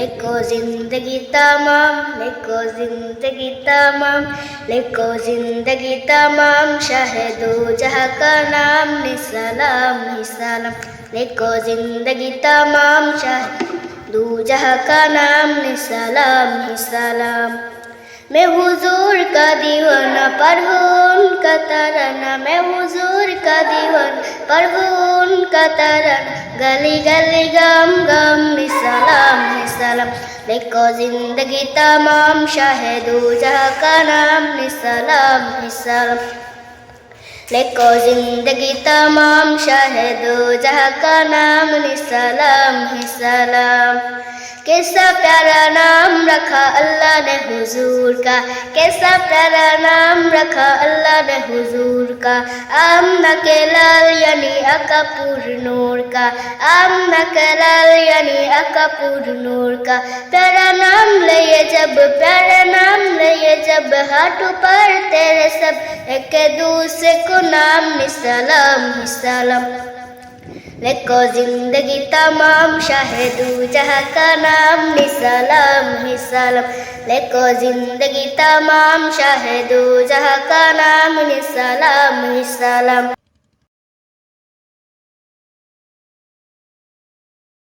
लिखो जिंदगी तमाम, लिखो जिंदगी तमाम, लिखो जिंदगी तमाम, शाहे दो जहां का नाम निसलाम निसलाम। लिखो जिंदगी तमाम, शाहे दो जहां का नाम निसलाम निसलाम। मैं हुजूर का दीवाना पढ़ूं उनका तराना, मैं हुजूर का दीवाना पढ़ूं उनका तराना, गली गली गम गम निसलाम निसलाम। लिखो जिंदगी तमाम, शाहे दो जहां का नाम निसलाम निसलाम। लिखो जिंदगी तमाम, शाहे दो जहां का नाम निसलाम निसलाम। कैसा प्यारा नाम रखा अल्लाह ने हुजूर का, कैसा प्यारा नाम रखा अल्लाह ने हुजूर का। आमना के लाल यानी आका पूर नूर का, आमना के लाल यानी आका पूर नूर का। प्यारा नाम लिए जब, प्यारा नाम लिए जब, हाथों पर तेरे सब एक दूसरे को नाम निसलाम निसलाम। लिखो जिंदगी तमाम, शाहे दो जहां का नाम निसलाम निसलाम। लिखो जिंदगी तमाम, शाहे दो जहां का नाम निसलाम निसलाम।